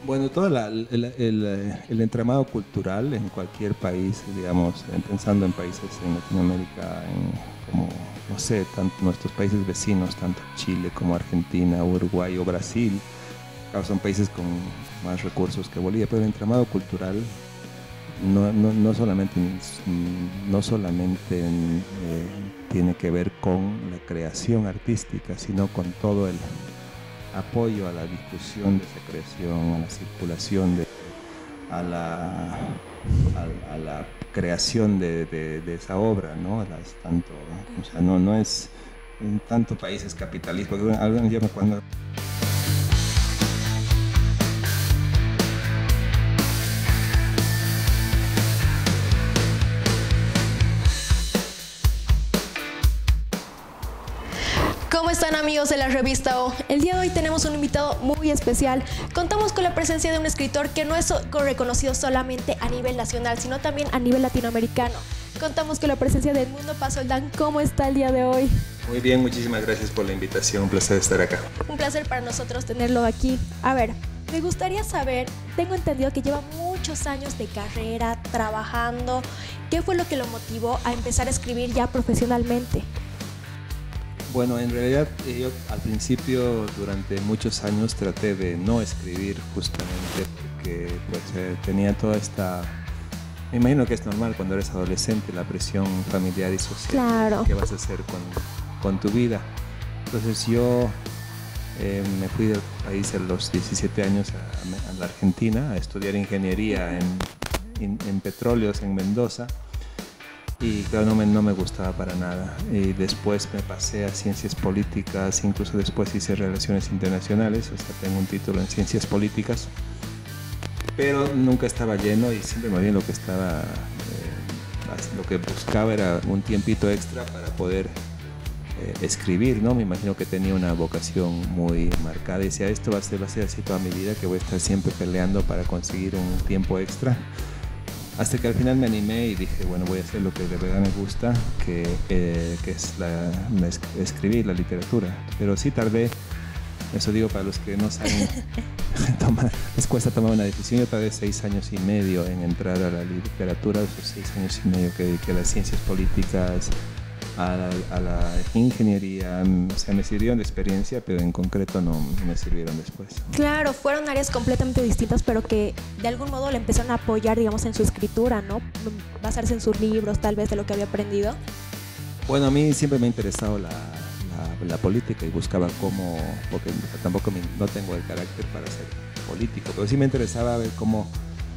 Bueno, todo el entramado cultural en cualquier país, digamos, pensando en países en Latinoamérica, como, no sé, tanto nuestros países vecinos, tanto Chile como Argentina, Uruguay o Brasil, claro, son países con más recursos que Bolivia, pero el entramado cultural no solamente tiene que ver con la creación artística, sino con todo el apoyo a la difusión de esa creación, a la circulación, a la, a la creación de esa obra, ¿no? O sea, no es en tanto países capitalistas, porque algún día cuando ¿Cómo están, amigos de la revista O? El día de hoy tenemos un invitado muy especial. Contamos con la presencia de un escritor que no es reconocido solamente a nivel nacional, sino también a nivel latinoamericano. Contamos con la presencia de Edmundo Pasoldán. ¿Cómo está el día de hoy? Muy bien, muchísimas gracias por la invitación, un placer estar acá. Un placer para nosotros tenerlo aquí. A ver, me gustaría saber, tengo entendido que lleva muchos años de carrera trabajando. ¿Qué fue lo que lo motivó a empezar a escribir ya profesionalmente? Bueno, en realidad yo al principio durante muchos años traté de no escribir justamente porque pues tenía toda esta... Me imagino que es normal cuando eres adolescente, la presión familiar y social. Claro. ¿Qué vas a hacer con tu vida? Entonces yo me fui del país a los 17 años a la Argentina a estudiar ingeniería en petróleos en Mendoza. Y claro, no me gustaba para nada. Y después me pasé a ciencias políticas, incluso después hice relaciones internacionales, o sea, tengo un título en ciencias políticas, pero nunca estaba lleno y siempre más bien lo que buscaba era un tiempito extra para poder escribir, ¿no? Me imagino que tenía una vocación muy marcada y decía, esto va a ser así toda mi vida, que voy a estar siempre peleando para conseguir un tiempo extra. Hasta que al final me animé y dije, bueno, voy a hacer lo que de verdad me gusta, que es escribir, la literatura. Pero sí tardé, eso digo para los que no saben, les cuesta tomar una decisión. Yo tardé 6 años y medio en entrar a la literatura, esos 6 años y medio que dediqué a las ciencias políticas, a la ingeniería. O sea, me sirvieron de experiencia, pero en concreto no me sirvieron después. Claro, fueron áreas completamente distintas, pero que de algún modo le empezaron a apoyar, digamos, en su escritura, ¿no? Basarse en sus libros, tal vez, de lo que había aprendido. Bueno, a mí siempre me ha interesado la política y buscaba cómo, porque tampoco no tengo el carácter para ser político, pero sí me interesaba ver cómo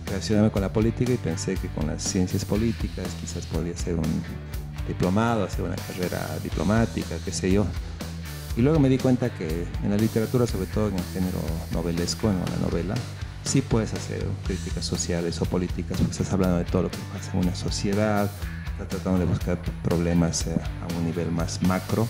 relacionarme con la política y pensé que con las ciencias políticas quizás podría ser un diplomado, hacer una carrera diplomática, qué sé yo. Y luego me di cuenta que en la literatura, sobre todo en el género novelesco, en la novela, sí puedes hacer críticas sociales o políticas, porque estás hablando de todo lo que pasa en una sociedad, estás tratando de buscar problemas a un nivel más macro,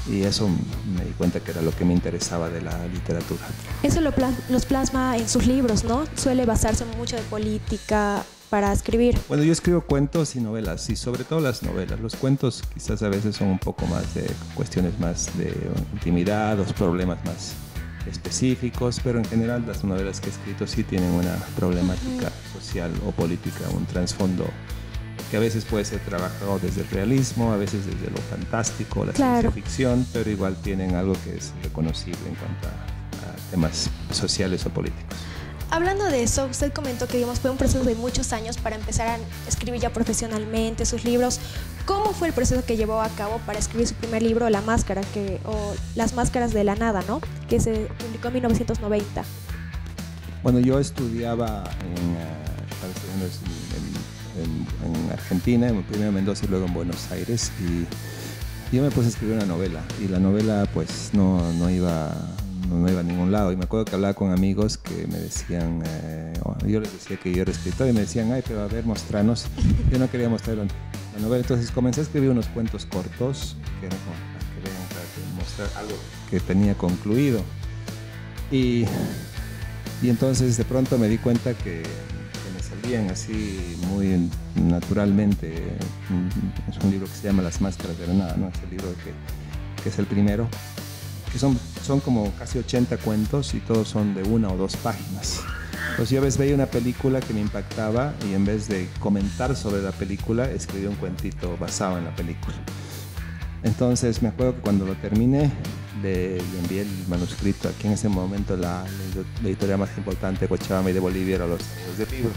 y eso me di cuenta que era lo que me interesaba de la literatura. Eso los plasma en sus libros, ¿no? Suele basarse mucho de política para escribir. Bueno, yo escribo cuentos y novelas, y sobre todo las novelas. Los cuentos quizás a veces son un poco más de cuestiones más de intimidad, los problemas más específicos, pero en general las novelas que he escrito sí tienen una problemática social o política, un trasfondo que a veces puede ser trabajado desde el realismo, a veces desde lo fantástico, la ciencia ficción, pero igual tienen algo que es reconocible en cuanto a temas sociales o políticos. Hablando de eso, usted comentó que digamos, fue un proceso de muchos años para empezar a escribir ya profesionalmente sus libros. ¿Cómo fue el proceso que llevó a cabo para escribir su primer libro, La Máscara, o Las Máscaras de la Nada, ¿no? Que se publicó en 1990? Bueno, yo estudiaba en Argentina, primero en Mendoza y luego en Buenos Aires, y yo me puse a escribir una novela, y la novela pues no iba a ningún lado. Y me acuerdo que hablaba con amigos que me decían, yo les decía que yo era escritor y me decían, ay, pero a ver, mostranos. Yo no quería mostrar la novela, entonces comencé a escribir unos cuentos cortos que eran para mostrar algo que tenía concluido. Y entonces de pronto me di cuenta que me salían así muy naturalmente. Es un libro que se llama Las Máscaras de la Nada, ¿no? Es el libro que es el primero, que son como casi 80 cuentos y todos son de 1 o 2 páginas. Pues yo a veces veía una película que me impactaba y en vez de comentar sobre la película, escribía un cuentito basado en la película. Entonces me acuerdo que cuando lo terminé, le envié el manuscrito. Aquí en ese momento la editorial más importante de Cochabamba y de Bolivia era Los Años del Libro.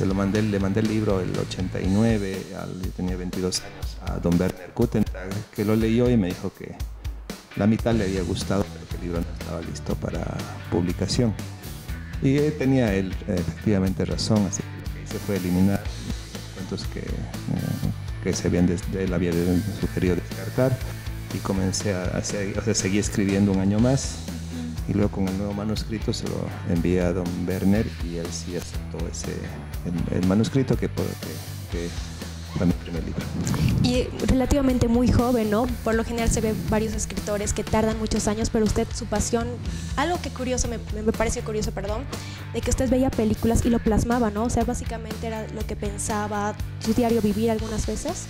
Le mandé el libro el 89, yo tenía 22 años, a don Werner Kutentag, que lo leyó y me dijo que la mitad le había gustado, pero que el libro no estaba listo para publicación. Y tenía él efectivamente razón, así que lo que hice fue eliminar cuentos que él había sugerido descartar, y comencé seguí escribiendo un año más, y luego con el nuevo manuscrito se lo envié a don Werner y él sí aceptó el manuscrito que fue mi primer libro. Y relativamente muy joven, ¿no? Por lo general se ve varios escritores que tardan muchos años, pero usted, su pasión, algo que curioso, me pareció curioso, perdón, de que usted veía películas y lo plasmaba, ¿no? O sea, básicamente era lo que pensaba, su diario vivir algunas veces.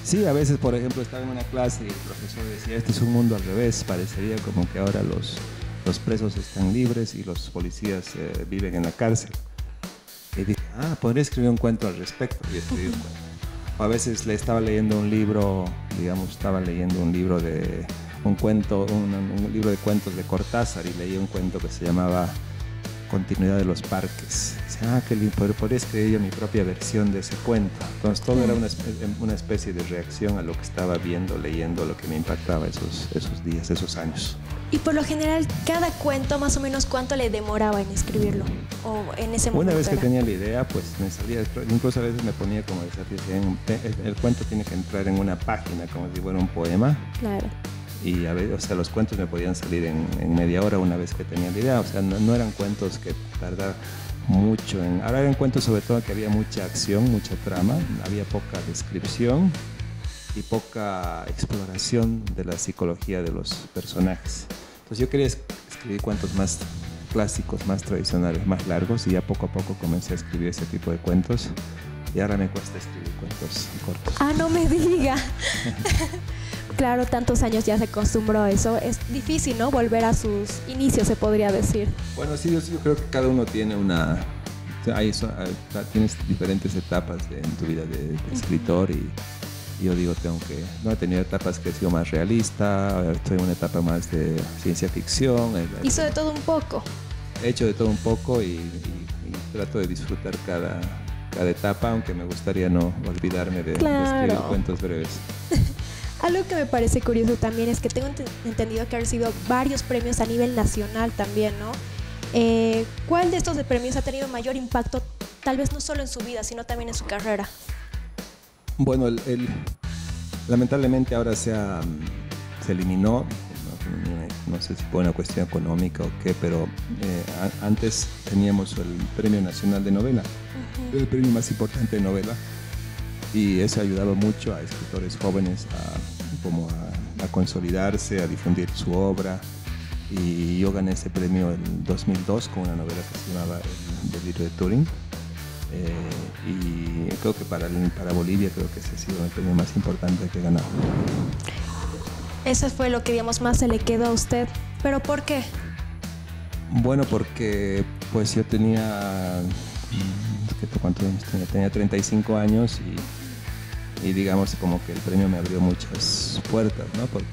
Sí, a veces, por ejemplo, estaba en una clase y el profesor decía, este es un mundo al revés, parecería como que ahora los presos están libres y los policías viven en la cárcel. Y dije, podría escribir un cuento al respecto, y escribí un cuento. O a veces le estaba leyendo un libro, de un libro de cuentos de Cortázar, y leí un cuento que se llamaba Continuidad de los Parques. Dice, podría escribir yo mi propia versión de ese cuento. Entonces todo era una especie de reacción a lo que estaba viendo, leyendo, lo que me impactaba esos días, esos años. Y por lo general, cada cuento, más o menos, ¿cuánto le demoraba en escribirlo? O en ese momento. Una vez que tenía la idea, pues me salía, incluso a veces me ponía como desafío, el cuento tiene que entrar en una página, como si fuera un poema. Claro. Y a veces, o sea, los cuentos me podían salir en media hora una vez que tenía la idea. O sea, no eran cuentos que tardaban mucho. Ahora eran cuentos sobre todo que había mucha acción, mucha trama, había poca descripción y poca exploración de la psicología de los personajes. Entonces yo quería escribir cuentos más clásicos, más tradicionales, más largos, y ya poco a poco comencé a escribir ese tipo de cuentos, y ahora me cuesta escribir cuentos cortos. No me diga. Claro, tantos años ya se acostumbró a eso. Es difícil, ¿no? Volver a sus inicios, se podría decir. Bueno, sí, yo creo que cada uno tiene tienes diferentes etapas en tu vida de escritor, y yo digo, no he tenido etapas que he sido más realista, estoy en una etapa más de ciencia ficción. Hizo de todo un poco. He hecho de todo un poco y trato de disfrutar cada etapa, aunque me gustaría no olvidarme de escribir cuentos breves. Algo que me parece curioso también es que tengo entendido que ha recibido varios premios a nivel nacional también, ¿no? ¿Cuál de estos premios ha tenido mayor impacto, tal vez no solo en su vida, sino también en su carrera? Bueno, lamentablemente ahora se eliminó, no sé si fue una cuestión económica o qué, pero antes teníamos el Premio Nacional de Novela, el premio más importante de novela, y eso ayudaba mucho a escritores jóvenes a consolidarse, a difundir su obra, y yo gané ese premio en 2002 con una novela que se llamaba El Delirio de Turing. Y creo que para Bolivia creo que ese ha sido el premio más importante que he ganado. Eso fue lo que, digamos, más se le quedó a usted. ¿Pero por qué? Bueno, porque pues yo tenía, ¿cuántos años tenía? Tenía 35 años y digamos como que el premio me abrió muchas puertas, ¿no? Porque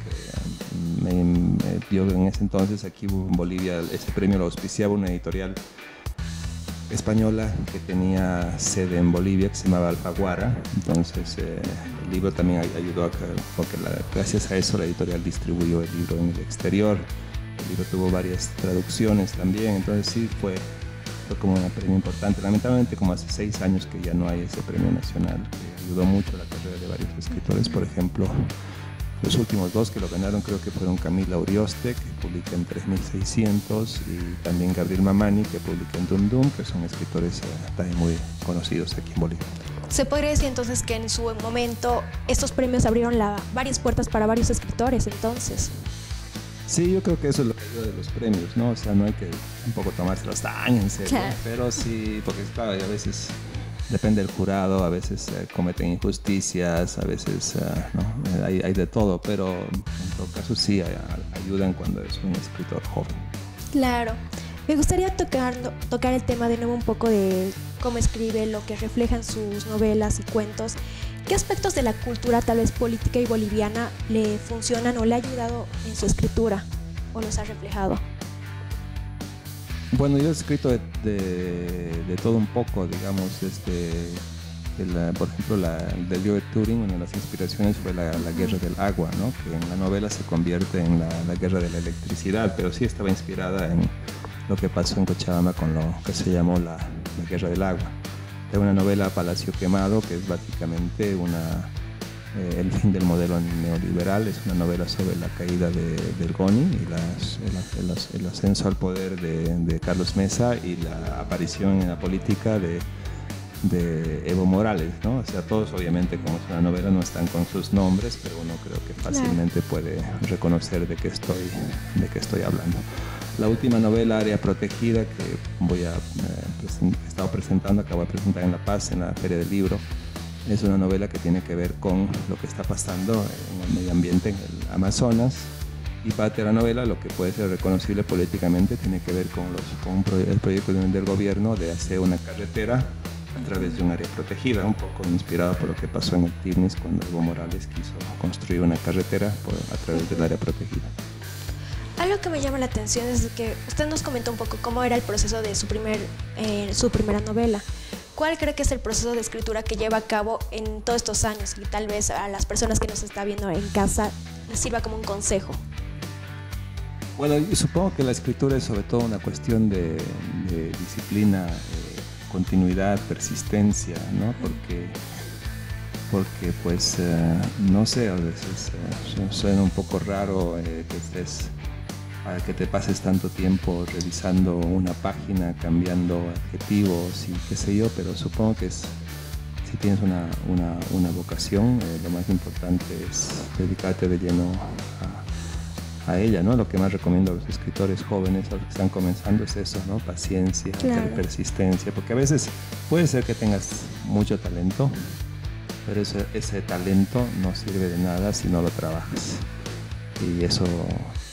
yo en ese entonces aquí en Bolivia ese premio lo auspiciaba una editorial española que tenía sede en Bolivia, que se llamaba Alfaguara. Entonces el libro también ayudó porque gracias a eso la editorial distribuyó el libro en el exterior. El libro tuvo varias traducciones también, entonces sí fue como un premio importante. Lamentablemente como hace 6 años que ya no hay ese premio nacional, que ayudó mucho a la carrera de varios escritores. Por ejemplo, los últimos 2 que lo ganaron creo que fueron Camila Urioste, que publica en 3600, y también Gabriel Mamani, que publica en Dum Dum, que son escritores también muy conocidos aquí en Bolivia. Se podría decir entonces que en su momento estos premios abrieron varias puertas para varios escritores, entonces. Sí, yo creo que eso es lo que ayuda de los premios, ¿no? O sea, no hay que tampoco tomárselos tan en serio, claro. Pero sí, porque claro, a veces depende del jurado, a veces cometen injusticias, a veces ¿no? hay de todo, pero en todo caso sí ayudan cuando es un escritor joven. Claro. Me gustaría tocar el tema de nuevo un poco de cómo escribe, lo que reflejan sus novelas y cuentos. ¿Qué aspectos de la cultura tal vez política y boliviana le funcionan o le ha ayudado en su escritura o los ha reflejado? Bueno, yo he escrito de todo un poco, digamos, por ejemplo, del libro de Turing, una de las inspiraciones fue la guerra del agua, ¿no? Que en la novela se convierte en la guerra de la electricidad, pero sí estaba inspirada en lo que pasó en Cochabamba con lo que se llamó la guerra del agua. Es una novela Palacio Quemado, que es básicamente el fin del modelo neoliberal. Es una novela sobre la caída del GONI y el ascenso al poder de Carlos Mesa y la aparición en la política de Evo Morales, ¿no? O sea, todos obviamente, como es una novela, no están con sus nombres, pero uno creo que fácilmente puede reconocer de qué estoy hablando. La última novela, Área Protegida, que he estado presentando, acabo de presentar en La Paz, en la Feria del Libro, es una novela que tiene que ver con lo que está pasando en el medio ambiente en el Amazonas, y parte de la novela, lo que puede ser reconocible políticamente, tiene que ver con el proyecto del gobierno de hacer una carretera a través de un área protegida, un poco inspirado por lo que pasó en el Tignis cuando Evo Morales quiso construir una carretera a través del área protegida. Algo que me llama la atención es que usted nos comentó un poco cómo era el proceso de su primera novela. ¿Cuál cree que es el proceso de escritura que lleva a cabo en todos estos años? Y tal vez a las personas que nos están viendo en casa les sirva como un consejo. Bueno, yo supongo que la escritura es sobre todo una cuestión de disciplina, continuidad, persistencia, ¿no? Porque pues, no sé, a veces suena un poco raro que te pases tanto tiempo revisando una página, cambiando adjetivos y qué sé yo, pero supongo que si tienes una vocación, lo más importante es dedicarte de lleno a ella, ¿no? Lo que más recomiendo a los escritores jóvenes, a los que están comenzando, es eso, ¿no? Paciencia, persistencia, porque a veces puede ser que tengas mucho talento, pero ese talento no sirve de nada si no lo trabajas. Y eso,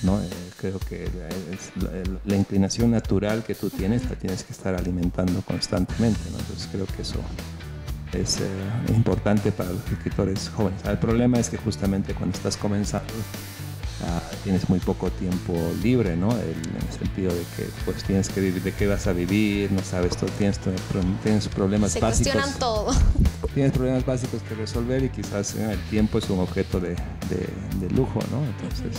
¿no? Creo que la inclinación natural que tú tienes, la tienes que estar alimentando constantemente, ¿no? Entonces creo que eso es importante para los escritores jóvenes. El problema es que justamente cuando estás comenzando, tienes muy poco tiempo libre, ¿no? En el sentido de que pues tienes que vivir, de qué vas a vivir, no sabes, tienes problemas básicos. Se cuestionan todo. Tienes problemas básicos que resolver y quizás el tiempo es un objeto de lujo, ¿no? Entonces,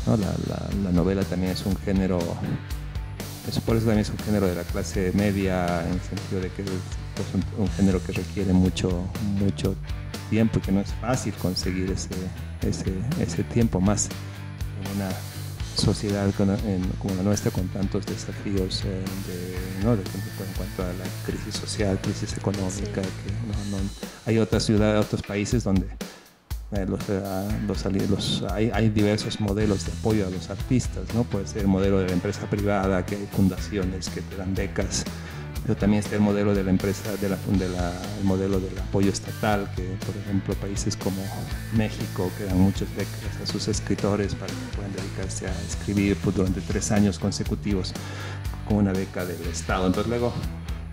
¿no? La novela también es un género, por eso también es un género de la clase media, en el sentido de que es un género que requiere mucho tiempo y que no es fácil conseguir ese tiempo, más en una sociedad como la nuestra, con tantos desafíos en cuanto a la crisis social, crisis económica, que hay otras ciudades, otros países donde hay diversos modelos de apoyo a los artistas, ¿no? Puede ser el modelo de la empresa privada, que hay fundaciones que te dan becas, pero también está el modelo de la empresa, el modelo del apoyo estatal, que por ejemplo países como México que dan muchas becas a sus escritores para que puedan dedicarse a escribir durante 3 años consecutivos con una beca del Estado. Entonces luego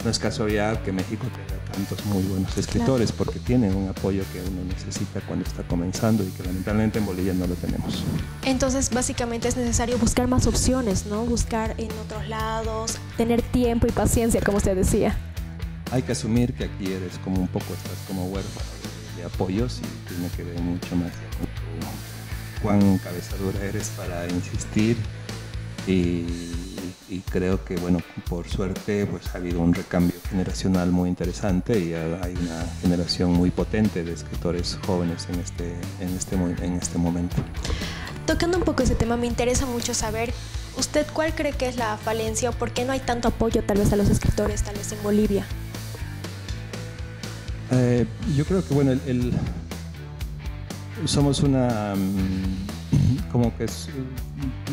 no es casualidad que México tenga tantos muy buenos escritores, porque tienen un apoyo que uno necesita cuando está comenzando y que lamentablemente en Bolivia no lo tenemos. Entonces básicamente es necesario buscar más opciones, ¿no? Buscar en otros lados, tener tiempo y paciencia, como usted decía. Hay que asumir que aquí estás como huérfano de apoyos, y tiene que ver mucho más con cuán cabezadura eres para insistir, y creo que, bueno, por suerte pues ha habido un recambio generacional muy interesante y hay una generación muy potente de escritores jóvenes en este momento. Tocando un poco ese tema, me interesa mucho saber, ¿usted cuál cree que es la falencia o por qué no hay tanto apoyo tal vez a los escritores, tal vez en Bolivia? Yo creo que, bueno, somos una... como que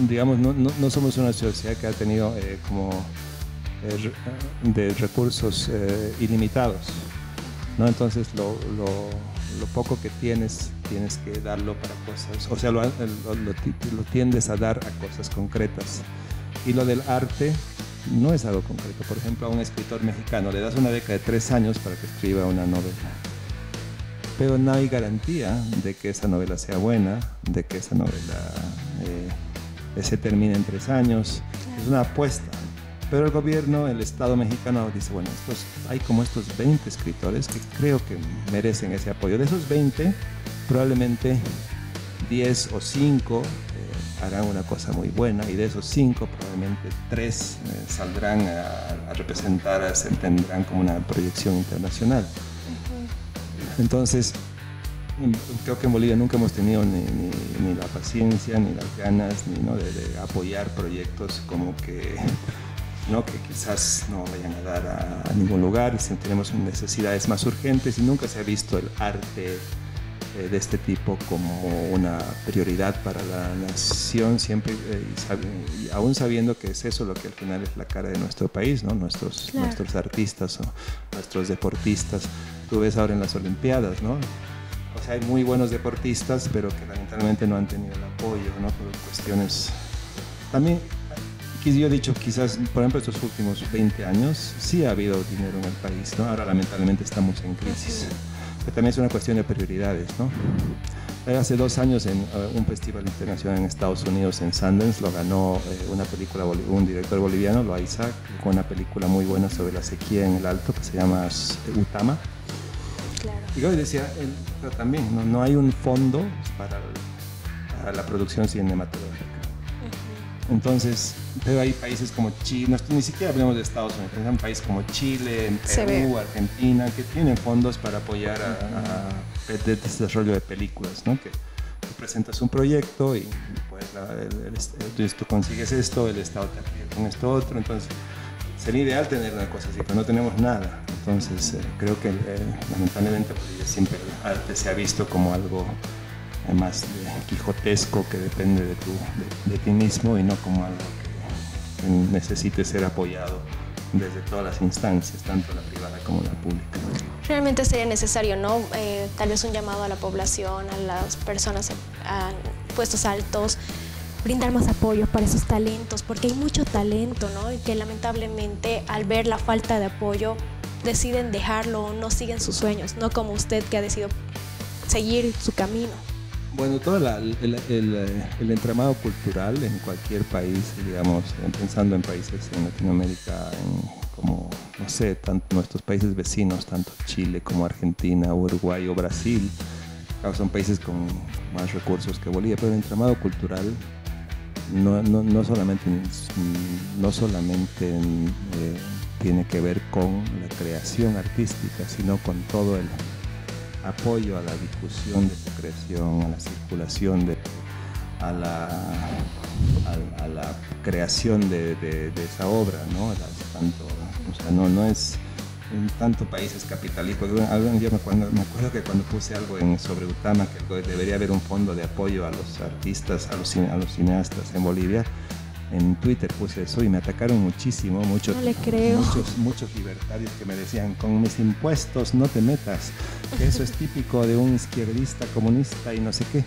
digamos, no somos una sociedad que ha tenido de recursos ilimitados, ¿no? Entonces lo poco que tienes que darlo para cosas, o sea, lo tiendes a dar a cosas concretas, Y lo del arte no es algo concreto. Por ejemplo, a un escritor mexicano le das una beca de 3 años para que escriba una novela. Pero no hay garantía de que esa novela sea buena, de que esa novela se termine en 3 años. Claro. Es una apuesta. Pero el gobierno, el Estado mexicano dice, bueno, hay como estos 20 escritores que creo que merecen ese apoyo. De esos 20, probablemente 10 o 5 harán una cosa muy buena, y de esos 5 probablemente 3 saldrán a representar, tendrán como una proyección internacional. Entonces, creo que en Bolivia nunca hemos tenido ni la paciencia, ni las ganas, de apoyar proyectos como que quizás no vayan a dar a ningún lugar, y si tenemos necesidades más urgentes, y nunca se ha visto el arte de este tipo como una prioridad para la nación, siempre, y aún sabiendo que es eso lo que al final es la cara de nuestro país, ¿no? Nuestros artistas o nuestros deportistas. Tú ves ahora en las Olimpiadas, ¿no? O sea, hay muy buenos deportistas, pero que lamentablemente no han tenido el apoyo, ¿no? Por cuestiones... También, yo he dicho, quizás, por ejemplo, estos últimos 20 años, sí ha habido dinero en el país, ¿no? Ahora lamentablemente estamos en crisis. Pero también es una cuestión de prioridades, ¿no? Hace 2 años en un festival internacional en Estados Unidos, en Sundance, lo ganó un director boliviano, Loaiza, con una película muy buena sobre la sequía en el Alto, que se llama Utama. Claro. Y yo decía, pero también no hay un fondo para la producción cinematográfica. Entonces, pero hay países como Chile, ni siquiera hablamos de Estados Unidos, hay un país como Chile, Perú, Argentina, que tienen fondos para apoyar a desarrollo de películas, ¿no? Que presentas un proyecto y pues tú consigues esto, el Estado te apoya con esto otro. Entonces sería ideal tener una cosa así, pero no tenemos nada. Entonces creo que lamentablemente siempre el arte se ha visto como algo más quijotesco, que depende de ti mismo, y no como algo que necesite ser apoyado desde todas las instancias, tanto la privada como la pública. Realmente sería necesario, ¿no? Tal vez un llamado a la población, a las personas a puestos altos, brindar más apoyo para esos talentos, porque hay mucho talento, ¿no? Y que lamentablemente al ver la falta de apoyo deciden dejarlo o no siguen sus sueños, no como usted, que ha decidido seguir su camino. Bueno, todo el entramado cultural en cualquier país, digamos, pensando en países en Latinoamérica, como, no sé, tanto nuestros países vecinos, tanto Chile como Argentina, Uruguay o Brasil, son países con más recursos que Bolivia, pero el entramado cultural no solamente tiene que ver con la creación artística, sino con todo el apoyo a la difusión de esa creación, a la circulación, a la creación de esa obra, ¿no? No es en tanto países capitalistas. Algún día me acuerdo que cuando puse algo sobre Utama, que debería haber un fondo de apoyo a los artistas, a los cineastas en Bolivia, en Twitter puse eso y me atacaron muchísimo, muchos libertarios que me decían, con mis impuestos no te metas, que eso es típico de un izquierdista comunista y no sé qué.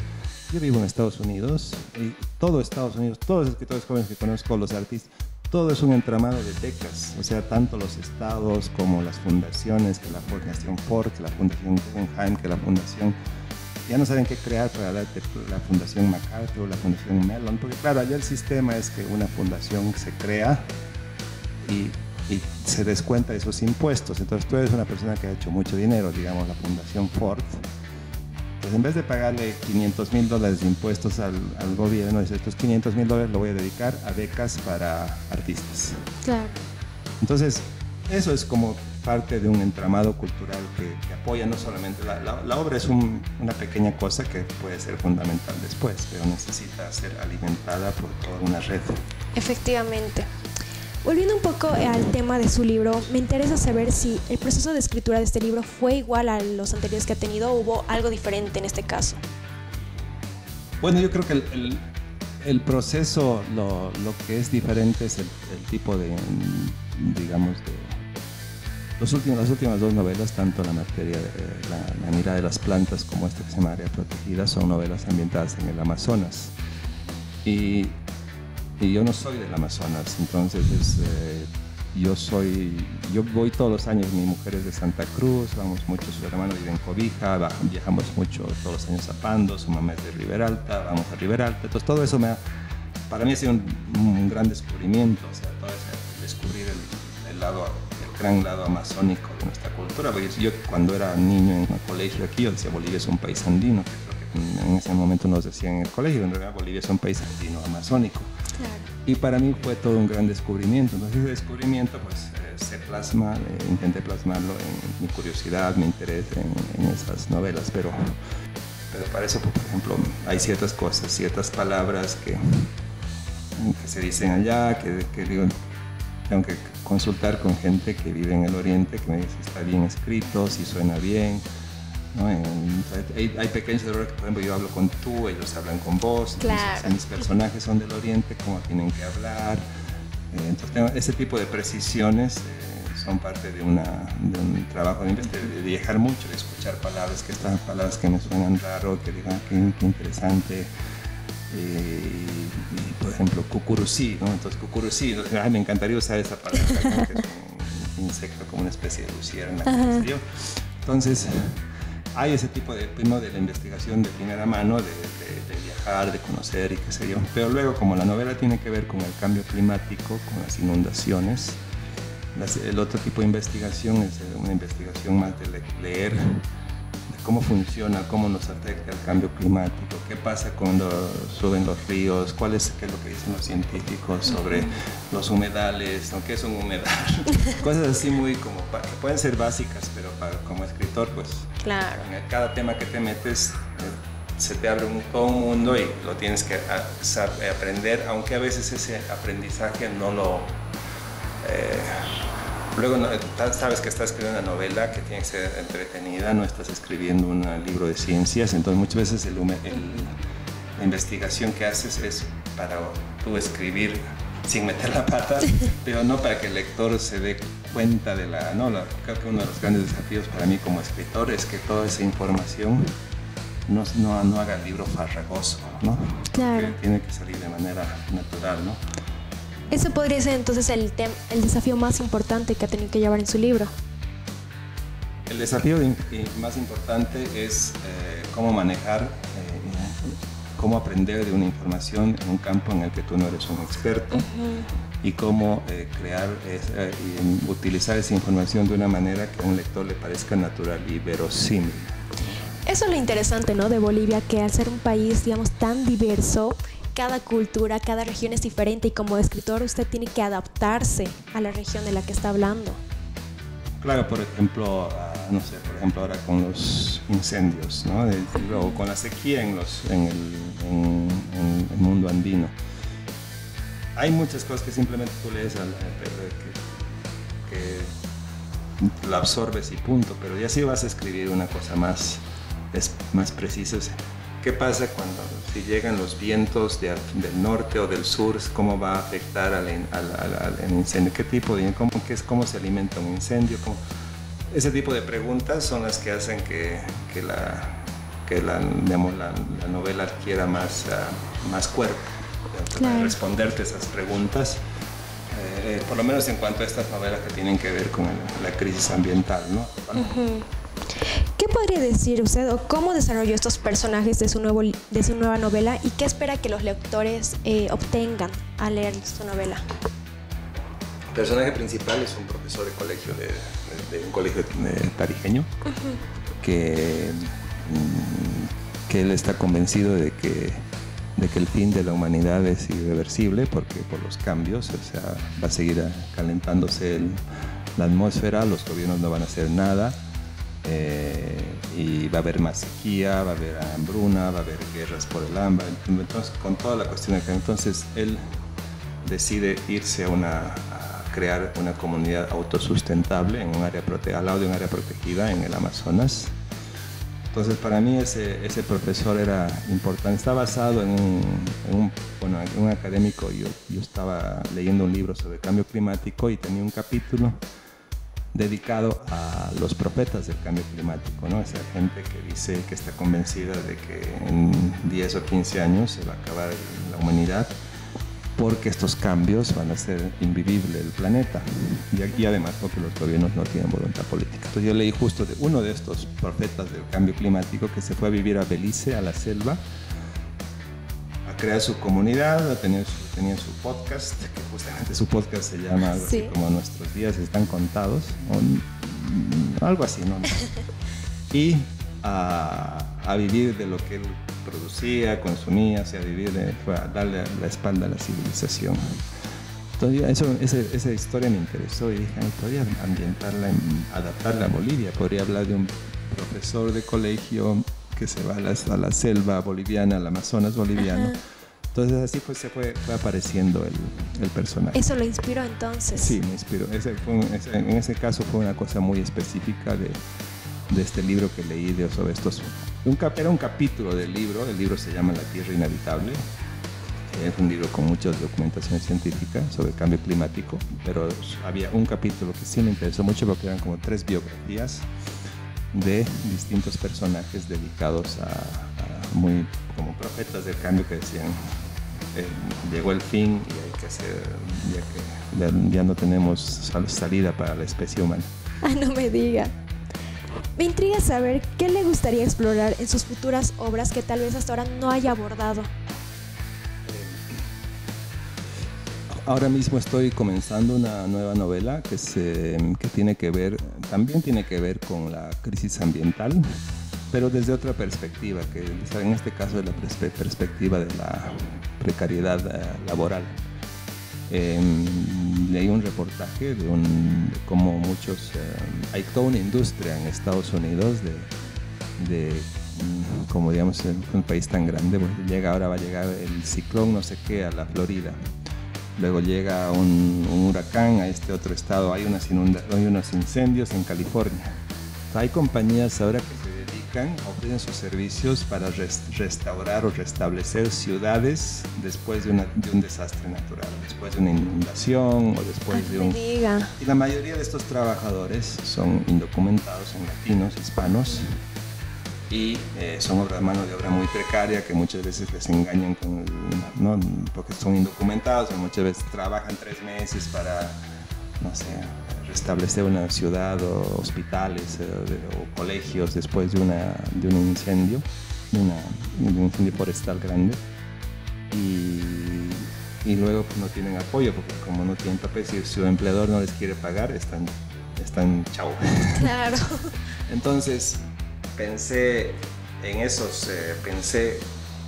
Yo vivo en Estados Unidos, y todo Estados Unidos, todos los escritores jóvenes que conozco, los artistas, todo es un entramado de becas, o sea, tanto los estados como las fundaciones, que la Fundación Ford, que la Fundación Guggenheim, que la Fundación... Ya no saben qué crear para la Fundación MacArthur o la Fundación Mellon, porque claro, allá el sistema es que una fundación se crea y se descuenta de esos impuestos. Entonces tú eres una persona que ha hecho mucho dinero, digamos la Fundación Ford, pues en vez de pagarle $500,000 de impuestos al gobierno, dice, estos $500,000 lo voy a dedicar a becas para artistas. Claro. Entonces, eso es como parte de un entramado cultural que apoya no solamente la obra, es una pequeña cosa que puede ser fundamental después, pero necesita ser alimentada por toda una red. Efectivamente. Volviendo un poco al tema de su libro, me interesa saber si el proceso de escritura de este libro fue igual a los anteriores que ha tenido o hubo algo diferente en este caso. Bueno, yo creo que el proceso, lo que es diferente es el tipo de, digamos, las últimas 2 novelas, tanto la materia de la mirada de las plantas como esta que se llama Área Protegida, son novelas ambientadas en el Amazonas. Y y yo no soy del Amazonas, entonces yo voy todos los años, mi mujer es de Santa Cruz, vamos mucho, su hermano vive en Cobija, viajamos mucho todos los años a Pando, su mamá es de Riberalta, vamos a Riberalta, entonces todo eso para mí ha sido un gran descubrimiento, o sea, todo ese descubrir el gran lado amazónico de nuestra cultura, porque yo cuando era niño en el colegio aquí, yo decía Bolivia es un país andino, que es lo que en ese momento nos decían en el colegio, en realidad Bolivia es un país andino amazónico. Claro. Y para mí fue todo un gran descubrimiento. Entonces ese descubrimiento pues se plasma, intenté plasmarlo en mi curiosidad, mi interés en esas novelas, pero para eso, por ejemplo, hay ciertas cosas, ciertas palabras que se dicen allá, que digo, tengo que consultar con gente que vive en el Oriente, que me dice si está bien escrito, si suena bien, ¿no? Hay pequeños errores que, por ejemplo, yo hablo con tú, ellos hablan con vos, claro. Entonces, mis personajes son del Oriente, cómo tienen que hablar, entonces ese tipo de precisiones son parte de un trabajo de viajar mucho, de escuchar palabras que me suenan raro, que digan qué interesante. Y, por ejemplo, cucurusí, ¿no? Entonces cucurusí, me encantaría usar esa palabra, ¿no? Que es un insecto como una especie de luciérnaga. Entonces hay ese tipo de la investigación de primera mano, de viajar, de conocer y qué sé yo. Pero luego, como la novela tiene que ver con el cambio climático, con las inundaciones, el otro tipo de investigación es una investigación más de leer cómo funciona, cómo nos afecta el cambio climático, qué pasa cuando suben los ríos, qué es lo que dicen los científicos sobre los humedales, ¿no? ¿Qué es un humedal? Cosas así muy como, que pueden ser básicas, pero como escritor, pues claro. En cada tema que te metes se te abre todo un mundo y lo tienes que aprender, aunque a veces ese aprendizaje no lo... Luego sabes que estás escribiendo una novela que tiene que ser entretenida, no estás escribiendo un libro de ciencias, entonces muchas veces la investigación que haces es para tú escribir sin meter la pata, pero no para que el lector se dé cuenta de creo que uno de los grandes desafíos para mí como escritor es que toda esa información no haga el libro farragoso, ¿no? Claro. Que tiene que salir de manera natural, ¿no? Ese podría ser entonces el desafío más importante que ha tenido que llevar en su libro. El desafío más importante es cómo manejar, cómo aprender de una información en un campo en el que tú no eres un experto y cómo utilizar esa información de una manera que a un lector le parezca natural y verosímil. Eso es lo interesante, ¿no? De Bolivia, que al ser un país, digamos, tan diverso, cada cultura, cada región es diferente y como escritor usted tiene que adaptarse a la región de la que está hablando. Claro, por ejemplo, ahora con los incendios, ¿no? O con la sequía en el mundo andino. Hay muchas cosas que simplemente tú lees que la absorbes y punto, pero ya sí vas a escribir una cosa más precisa. ¿Qué pasa si llegan los vientos del norte o del sur? ¿Cómo va a afectar al incendio? ¿Qué tipo cómo se alimenta un incendio? Ese tipo de preguntas son las que hacen que la novela adquiera más cuerpo. Claro. Para responderte esas preguntas, por lo menos en cuanto a estas novelas que tienen que ver con la crisis ambiental, ¿no? ¿Qué podría decir usted o cómo desarrolló estos personajes de su nueva novela y qué espera que los lectores obtengan al leer su novela? El personaje principal es un profesor de colegio de un colegio tarijeño que él está convencido de que el fin de la humanidad es irreversible porque por los cambios, o sea, va a seguir calentándose la atmósfera, los gobiernos no van a hacer nada. Y va a haber más sequía, va a haber hambruna, va a haber guerras por el hambre, entonces con toda la cuestión de que entonces él decide irse a crear una comunidad autosustentable en un área al lado de un área protegida en el Amazonas. Entonces para mí ese profesor era importante, está basado en un académico. Yo estaba leyendo un libro sobre cambio climático y tenía un capítulo dedicado a los profetas del cambio climático, ¿no? Esa gente que dice que está convencida de que en 10 o 15 años se va a acabar la humanidad porque estos cambios van a ser invivible el planeta y además porque los gobiernos no tienen voluntad política. Entonces yo leí justo de uno de estos profetas del cambio climático que se fue a vivir a Belice, a la selva, a crear su comunidad, tenía su podcast, que justamente su podcast se llama algo así como Nuestros días están contados, o algo así, ¿no? Y a vivir de lo que él producía, consumía, o sea, fue a darle la espalda a la civilización. Entonces esa historia me interesó y dije, podría adaptarla a Bolivia, podría hablar de un profesor de colegio que se va a la selva boliviana, al Amazonas boliviano. Ajá. Entonces así fue apareciendo el personaje. ¿Eso lo inspiró entonces? Sí, me inspiró. En ese caso fue una cosa muy específica de este libro que leí sobre estos. Era un capítulo del libro, el libro se llama La Tierra Inhabitable. Es un libro con mucha documentación científica sobre el cambio climático, pero había un capítulo que sí me interesó mucho porque eran como 3 biografías de distintos personajes dedicados muy como profetas del cambio que decían llegó el fin y hay que hacer, ya no tenemos salida para la especie humana. Ah, no me diga. Me intriga saber qué le gustaría explorar en sus futuras obras que tal vez hasta ahora no haya abordado. Ahora mismo estoy comenzando una nueva novela que también tiene que ver con la crisis ambiental, pero desde otra perspectiva, que en este caso es la perspectiva de la precariedad laboral. Leí un reportaje de cómo hay toda una industria en Estados Unidos como digamos en un país tan grande, pues ahora va a llegar el ciclón no sé qué a la Florida, luego llega un huracán a este otro estado, hay unos incendios en California. Hay compañías ahora que se ofrecen sus servicios para restaurar o restablecer ciudades después de un desastre natural, después de una inundación o después de un... Y la mayoría de estos trabajadores son indocumentados, son latinos, hispanos, y son mano de obra muy precaria que muchas veces les engañan ¿no? Porque son indocumentados y muchas veces trabajan 3 meses para, no sé, restablecer una ciudad o hospitales o colegios después de un incendio, de un incendio forestal grande, y luego pues, no tienen apoyo porque como no tienen papel, si su empleador no les quiere pagar, están chao. Claro. Entonces pensé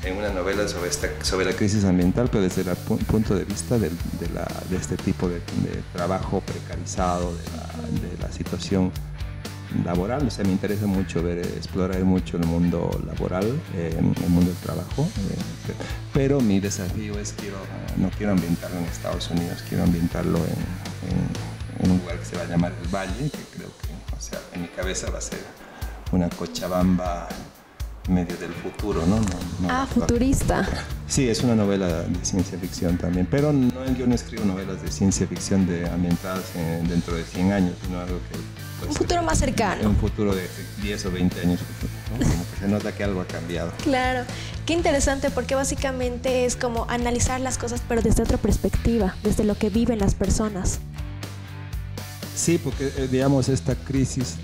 en una novela sobre la crisis ambiental, pero desde el punto de vista de este tipo de trabajo precarizado, de la situación laboral. O sea, me interesa mucho explorar mucho el mundo laboral, el mundo del trabajo, pero mi desafío es no quiero ambientarlo en Estados Unidos, quiero ambientarlo en un lugar que se va a llamar El Valle, que creo que, o sea, en mi cabeza va a ser una Cochabamba medio del futuro, ¿no? Futurista. Sí, es una novela de ciencia ficción también, pero yo no escribo novelas de ciencia ficción ambientadas dentro de 100 años, sino algo que... un futuro más cercano. Un futuro de 10 o 20 años, ¿no? Como que se nota que algo ha cambiado. Claro, qué interesante porque básicamente es como analizar las cosas pero desde otra perspectiva, desde lo que viven las personas. Sí, porque digamos esta crisis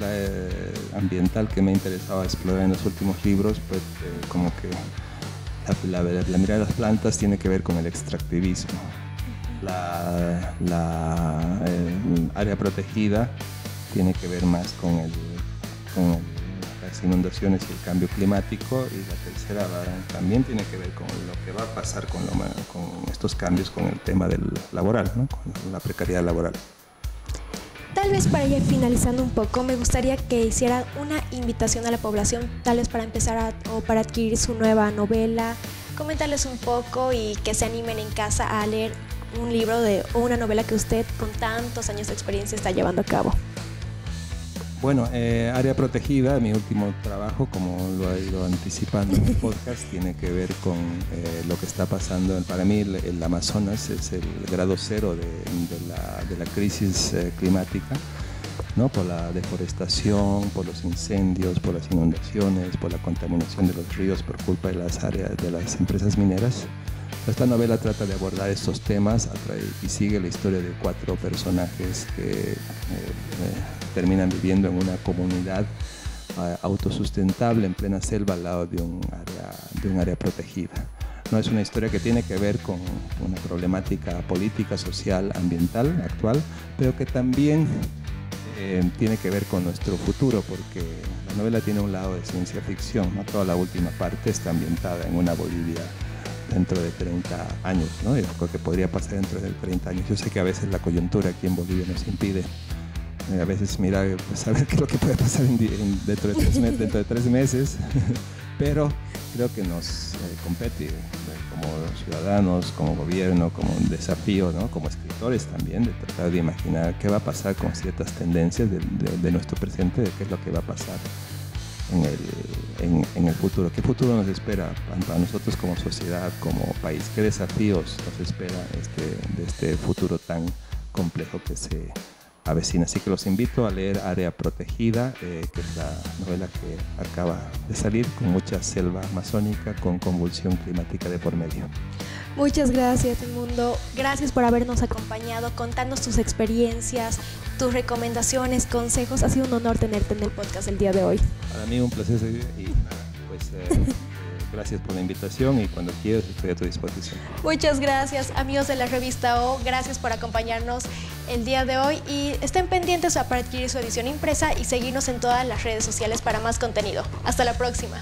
ambiental que me ha interesado explorar en los últimos libros, pues como que la mirada de las plantas tiene que ver con el extractivismo. La área protegida tiene que ver más con las inundaciones y el cambio climático, y la tercera también tiene que ver con lo que va a pasar con estos cambios con el tema del laboral, ¿no? Con la precariedad laboral. Tal vez para ir finalizando un poco, me gustaría que hiciera una invitación a la población, tal vez para empezar o para adquirir su nueva novela, comentarles un poco y que se animen en casa a leer un libro o una novela que usted con tantos años de experiencia está llevando a cabo. Bueno, Área Protegida, mi último trabajo, como lo he ido anticipando en el podcast, tiene que ver con lo que está pasando. Para mí el Amazonas es el grado cero de la crisis climática, ¿no? Por la deforestación, por los incendios, por las inundaciones, por la contaminación de los ríos por culpa de las empresas mineras. Esta novela trata de abordar estos temas y sigue la historia de 4 personajes que terminan viviendo en una comunidad autosustentable en plena selva al lado de un área protegida. No es una historia que tiene que ver con una problemática política, social, ambiental actual, pero que también tiene que ver con nuestro futuro, porque la novela tiene un lado de ciencia ficción, ¿no? Toda la última parte está ambientada en una Bolivia dentro de 30 años, ¿no? Y lo que podría pasar dentro de 30 años. Yo sé que a veces la coyuntura aquí en Bolivia nos impide a veces mirar, saber qué es lo que puede pasar dentro de 3 meses, pero creo que nos compete como ciudadanos, como gobierno, como un desafío, ¿no? Como escritores también, de tratar de imaginar qué va a pasar con ciertas tendencias de nuestro presente, de qué es lo que va a pasar en el futuro. ¿Qué futuro nos espera para nosotros como sociedad, como país? ¿Qué desafíos nos espera de este futuro tan complejo que se avecina? Así que los invito a leer Área Protegida, que es la novela que acaba de salir, con mucha selva amazónica, con convulsión climática de por medio. Muchas gracias, Edmundo. Gracias por habernos acompañado, contarnos tus experiencias, tus recomendaciones, consejos. Ha sido un honor tenerte en el podcast el día de hoy. Para mí un placer y pues gracias por la invitación y cuando quieras estoy a tu disposición. Muchas gracias, amigos de la revista O. Gracias por acompañarnos el día de hoy y estén pendientes para adquirir su edición impresa y seguirnos en todas las redes sociales para más contenido. Hasta la próxima.